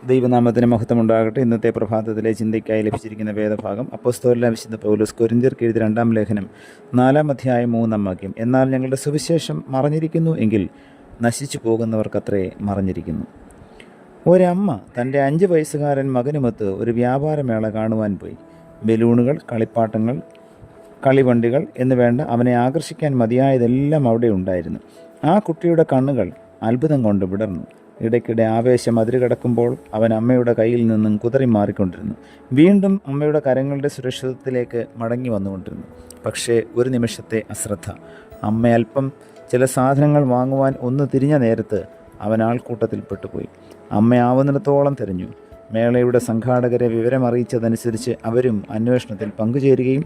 ദൈവനാമത്തിന് മഹത്വമുണ്ടാകട്ടെ. ഇന്നത്തെ പ്രഭാതത്തിലെ ചിന്തയ്ക്കായി ലഭിച്ചിരിക്കുന്ന വേദഭാഗം അപ്പോസ്തലനായ വിശുദ്ധ പൗലോസ് കൊരിന്ത്യർക്ക് എഴുതിയ 2-ാം ലേഖനം 4-ാം അധ്യായം 3-ാം വാക്യം. എന്നാൽ ഞങ്ങളുടെ സുവിശേഷം മറഞ്ഞിരിക്കുന്നു എങ്കിൽ നശിച്ചു പോകുന്നവർക്കത്രേ മറഞ്ഞിരിക്കുന്നു. ഒരമ്മ തൻ്റെ 5 വയസ്സുകാരൻ മകനുമൊത്ത് ഒരു വ്യാപാരമേള കാണുവാൻ പോയി. ബലൂണുകൾ, കളിപ്പാട്ടങ്ങൾ, കളിവണ്ടികൾ എന്ന് വേണ്ട അവനെ ആകർഷിക്കാൻ മതിയായതെല്ലാം അവിടെ ഉണ്ടായിരുന്നു. ആ കുട്ടിയുടെ കണ്ണുകൾ അത്ഭുതം കൊണ്ട് വിടർന്നു. ഇടയ്ക്കിടെ ആവേശം അതിരുകടക്കുമ്പോൾ അവൻ അമ്മയുടെ കയ്യിൽ നിന്നും കുതറി മാറിക്കൊണ്ടിരുന്നു. വീണ്ടും അമ്മയുടെ കരങ്ങളുടെ സുരക്ഷിതത്തിലേക്ക് മടങ്ങി വന്നുകൊണ്ടിരുന്നു. പക്ഷേ ഒരു നിമിഷത്തെ അശ്രദ്ധ. അമ്മ അല്പം ചില സാധനങ്ങൾ വാങ്ങുവാൻ ഒന്ന് തിരിഞ്ഞ നേരത്ത് അവൻ ആൾക്കൂട്ടത്തിൽ പെട്ടുപോയി. അമ്മയാവുന്നിടത്തോളം തിരഞ്ഞു. മേളയുടെ സംഘാടകരെ വിവരമറിയിച്ചതനുസരിച്ച് അവരും അന്വേഷണത്തിൽ പങ്കുചേരുകയും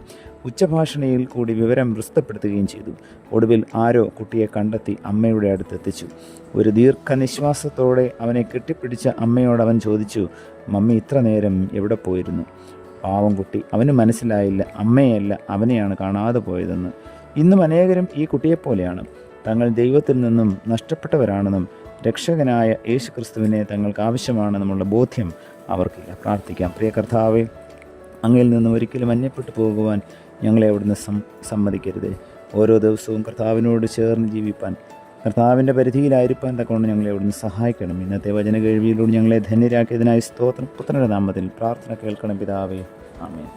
ഉച്ചഭാഷണിയിൽ കൂടി വിവരം പ്രസിദ്ധപ്പെടുത്തുകയും ചെയ്തു. ഒടുവിൽ ആരോ കുട്ടിയെ കണ്ടെത്തി അമ്മയുടെ അടുത്തെത്തിച്ചു. ഒരു ദീർഘനിശ്വാസത്തോടെ അവനെ കെട്ടിപ്പിടിച്ച അമ്മയോട് അവൻ ചോദിച്ചു, മമ്മി ഇത്ര നേരം എവിടെ പോയിരുന്നു? പാവം കുട്ടി, അവന് മനസ്സിലായില്ല അമ്മയല്ല അവനെയാണ് കാണാതെ പോയതെന്ന്. ഇന്നും അനേകരും ഈ കുട്ടിയെപ്പോലെയാണ്. തങ്ങൾ ദൈവത്തിൽ നിന്നും നഷ്ടപ്പെട്ടവരാണെന്നും രക്ഷകനായ യേശു ക്രിസ്തുവിനെ തങ്ങൾക്ക് ആവശ്യമാണെന്നുമുള്ള ബോധ്യം അവർക്കില്ല. പ്രാർത്ഥിക്കാം. പ്രിയ കർത്താവേ, അങ്ങയിൽ നിന്നും ഒരിക്കലും അന്യപ്പെട്ടു പോകുവാൻ ഞങ്ങളെ അവിടുന്ന് സമ്മതിക്കരുതേ. ഓരോ ദിവസവും കർത്താവിനോട് ചേർന്ന് ജീവിപ്പാൻ, കർത്താവിൻ്റെ പരിധിയിലായിരിക്കാൻ തക്കൊണ്ട് ഞങ്ങളെ അവിടുന്ന് സഹായിക്കണം. ഇന്നത്തെ വചന കേൾവിയിലൂടെ ഞങ്ങളെ ധന്യരാക്കിയതിനായി സ്തോത്രം. പുത്രന്റെ നാമത്തിൽ പ്രാർത്ഥന കേൾക്കണം പിതാവേ. ആമേൻ.